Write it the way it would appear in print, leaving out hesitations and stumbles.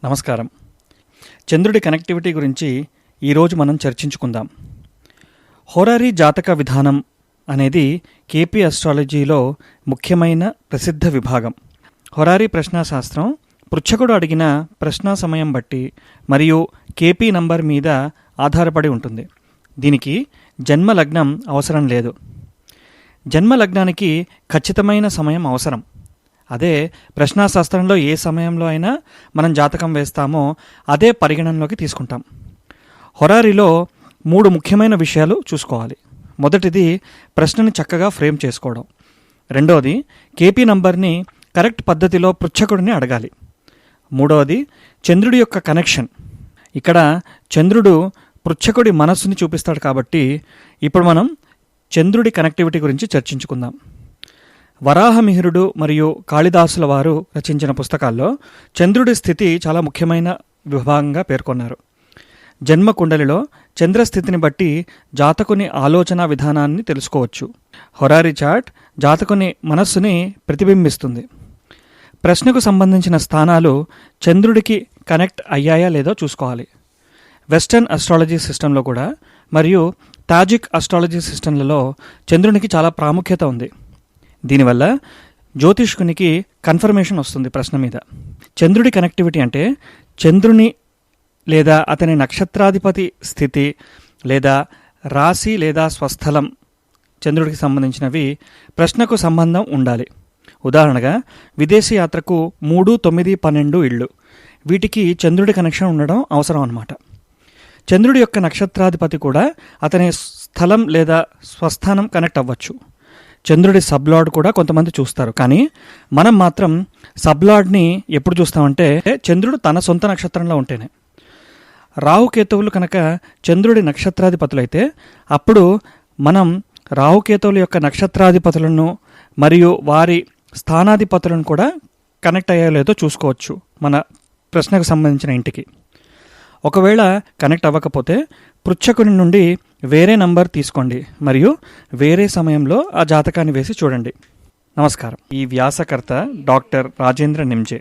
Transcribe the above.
నమస్కారం. చంద్రుడి కనెక్టివిటీ గురించి ఈరోజు మనం చర్చించుకుందాం. హోరారీ జాతక విధానం అనేది కేపీ అస్ట్రాలజీలో ముఖ్యమైన ప్రసిద్ధ విభాగం. హోరారీ ప్రశ్నాశాస్త్రం పృచ్ఛకుడు అడిగిన ప్రశ్నా సమయం బట్టి మరియు కేపీ నంబర్ మీద ఆధారపడి ఉంటుంది. దీనికి జన్మ లగ్నం అవసరం లేదు. జన్మ లగ్నానికి ఖచ్చితమైన సమయం అవసరం. అదే ప్రశ్నాశాస్త్రంలో ఏ సమయంలో అయినా మనం జాతకం వేస్తామో అదే పరిగణనలోకి తీసుకుంటాం. హోరారీలో 3 ముఖ్యమైన విషయాలు చూసుకోవాలి. మొదటిది ప్రశ్నని చక్కగా ఫ్రేమ్ చేసుకోవడం. రెండవది కేపీ నంబర్ని కరెక్ట్ పద్ధతిలో పృచ్ఛకుడిని అడగాలి. మూడవది చంద్రుడి యొక్క కనెక్షన్. ఇక్కడ చంద్రుడు పృచ్ఛకుడి మనస్సుని చూపిస్తాడు కాబట్టి ఇప్పుడు మనం చంద్రుడి కనెక్టివిటీ గురించి చర్చించుకుందాం. వరాహమిహిరుడు మరియు కాళిదాసుల వారు రచించిన పుస్తకాల్లో చంద్రుడి స్థితి చాలా ముఖ్యమైన విభాగంగా పేర్కొన్నారు. జన్మకుండలిలో చంద్రస్థితిని బట్టి జాతకుని ఆలోచన విధానాన్ని తెలుసుకోవచ్చు. హోరారీ చార్ట్ జాతకుని మనస్సుని ప్రతిబింబిస్తుంది. ప్రశ్నకు సంబంధించిన స్థానాలు చంద్రుడికి కనెక్ట్ అయ్యాయా లేదో చూసుకోవాలి. వెస్టర్న్ అస్ట్రాలజీ సిస్టంలో కూడా మరియు తాజిక్ అస్ట్రాలజీ సిస్టంలలో చంద్రునికి చాలా ప్రాముఖ్యత ఉంది. దీనివల్ల జ్యోతిష్కునికి కన్ఫర్మేషన్ వస్తుంది ప్రశ్న మీద. చంద్రుడి కనెక్టివిటీ అంటే చంద్రుని లేదా అతని నక్షత్రాధిపతి స్థితి లేదా రాశి లేదా స్వస్థలం చంద్రుడికి సంబంధించినవి ప్రశ్నకు సంబంధం ఉండాలి. ఉదాహరణగా విదేశీ యాత్రకు 3, 9, 12 ఇళ్ళు, వీటికి చంద్రుడి కనెక్షన్ ఉండడం అవసరం అన్నమాట. చంద్రుడి యొక్క నక్షత్రాధిపతి కూడా అతని స్థలం లేదా స్వస్థానం కనెక్ట్ అవ్వచ్చు. చంద్రుడి సబ్లార్డ్ కూడా కొంతమంది చూస్తారు, కానీ మనం మాత్రం సబ్లార్డ్ని ఎప్పుడు చూస్తామంటే చంద్రుడు తన సొంత నక్షత్రంలో ఉంటేనే. రాహుకేతువులు కనుక చంద్రుడి నక్షత్రాధిపతులైతే అప్పుడు మనం రాహుకేతువుల యొక్క నక్షత్రాధిపతులను మరియు వారి స్థానాధిపతులను కూడా కనెక్ట్ అయ్యో లేదో చూసుకోవచ్చు మన ప్రశ్నకు సంబంధించిన ఇంటికి. ఒకవేళ కనెక్ట్ అవ్వకపోతే పృచ్ఛకుని నుండి వేరే నంబర్ తీసుకోండి మరియు వేరే సమయంలో ఆ జాతకాన్ని వేసి చూడండి. నమస్కారం. ఈ వ్యాసకర్త డాక్టర్ రాజేంద్ర నిమ్జే.